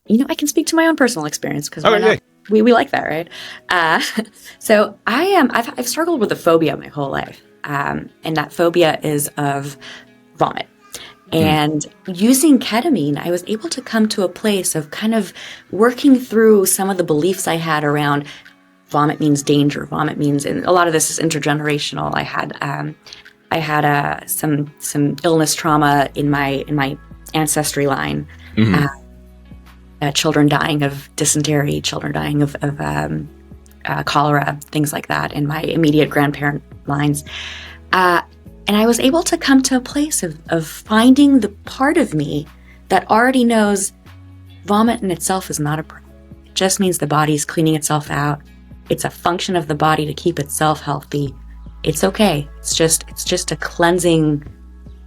I can speak to my own personal experience because Okay, we like that, right? So I've struggled with a phobia my whole life. And that phobia is of vomit. And using ketamine, I was able to come to a place of kind of working through some of the beliefs I had around vomit means danger. Vomit means, and a lot of this is intergenerational. I had some illness trauma in my ancestry line. Children dying of dysentery, children dying of cholera, things like that in my immediate grandparent lines. And I was able to come to a place of finding the part of me that already knows vomit in itself is not a problem. It just means the body's cleaning itself out. It's a function of the body to keep itself healthy. It's okay. It's just a cleansing.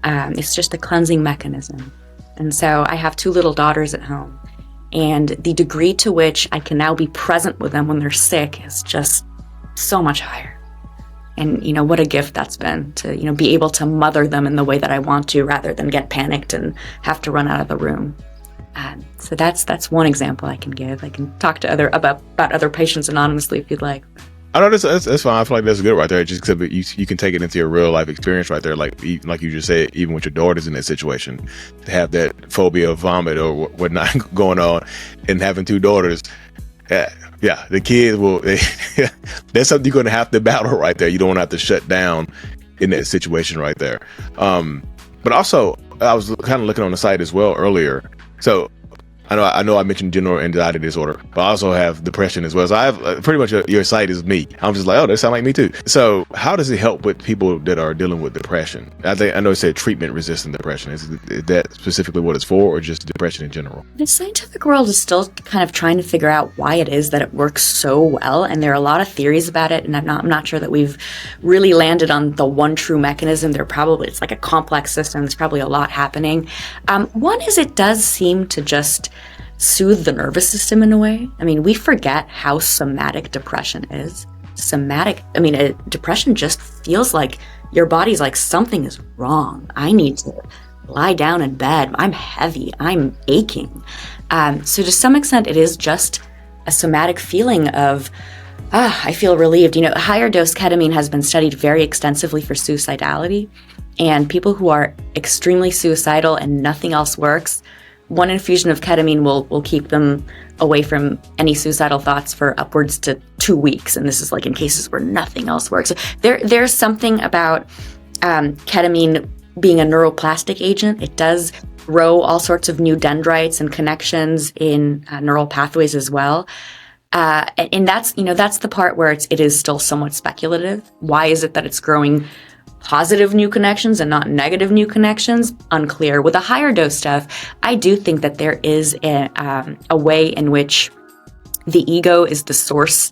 It's just a cleansing mechanism. And so I have 2 little daughters at home, and the degree to which I can now be present with them when they're sick is just so much higher. And, what a gift that's been to, be able to mother them in the way that I want to rather than get panicked and have to run out of the room. So that's one example I can give. I can talk to about other patients anonymously if you'd like. I know that's fine. I feel like that's good right there. Just because you can take it into your real life experience right there. Like you just said, even with your daughters in that situation, to have that phobia of vomit or whatnot going on and having 2 daughters. Yeah, the kids will, that's something you're going to have to battle right there. You don't want to have to shut down in that situation right there. But also, I was kind of looking on the site as well earlier. So I know I mentioned general anxiety disorder, but I also have depression as well. So I have pretty much your site is me. I'm just like, oh, they sound like me too. So how does it help with people that are dealing with depression? I know it said treatment-resistant depression. Is that specifically what it's for, or just depression in general? The scientific world is still kind of trying to figure out why it is that it works so well, and there are a lot of theories about it, and I'm not sure that we've really landed on the one true mechanism. It's like a complex system. There's probably a lot happening. One is it does seem to just soothe the nervous system in a way. I mean, we forget how somatic depression is. Depression just feels like your body's like, something is wrong. I need to lie down in bed. I'm heavy. I'm aching. So to some extent, it is just a somatic feeling of, I feel relieved. Higher dose ketamine has been studied very extensively for suicidality, and people who are extremely suicidal and nothing else works, one infusion of ketamine will keep them away from any suicidal thoughts for upwards to 2 weeks. And this is like in cases where nothing else works. There's something about ketamine being a neuroplastic agent. It does grow all sorts of new dendrites and connections in neural pathways as well. And that's the part where it is still somewhat speculative. Why is it that it's growing positive new connections and not negative new connections? Unclear. With the higher dose stuff, I do think that there is a way in which the ego is the source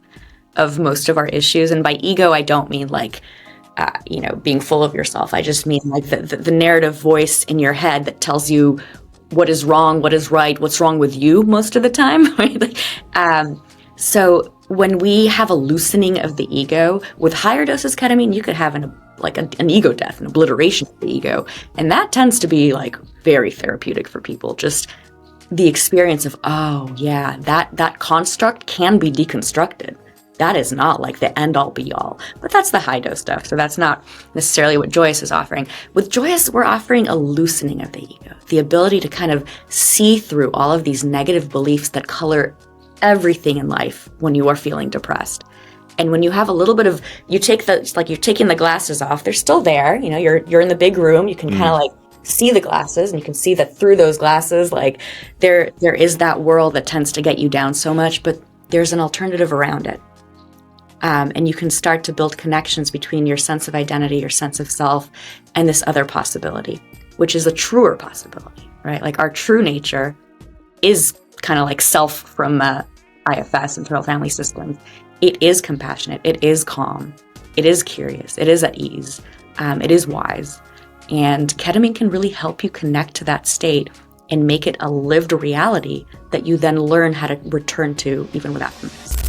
of most of our issues. And by ego, I don't mean like, being full of yourself. I just mean like the narrative voice in your head that tells you what is wrong, what is right, what's wrong with you most of the time. Right? So when we have a loosening of the ego, with higher doses ketamine, you could have an ego death, an obliteration of the ego. And that tends to be like very therapeutic for people. Just the experience of, oh yeah, that construct can be deconstructed. That is not like the end all be all, but that's the high dose stuff. So that's not necessarily what Joyous is offering. With Joyous, we're offering a loosening of the ego, the ability to kind of see through all of these negative beliefs that color everything in life when you are feeling depressed. And when you have a little bit of, you're taking the glasses off, they're still there. You're in the big room. You can kind of like see the glasses, and you can see that through those glasses, like there is that world that tends to get you down so much, but there's an alternative around it. And you can start to build connections between your sense of identity, your sense of self, and this other possibility, which is a truer possibility, right? Like our true nature is kind of like self from IFS, internal family systems. It is compassionate. It is calm. It is curious. It is at ease. It is wise. And ketamine can really help you connect to that state and make it a lived reality that you then learn how to return to even without permission.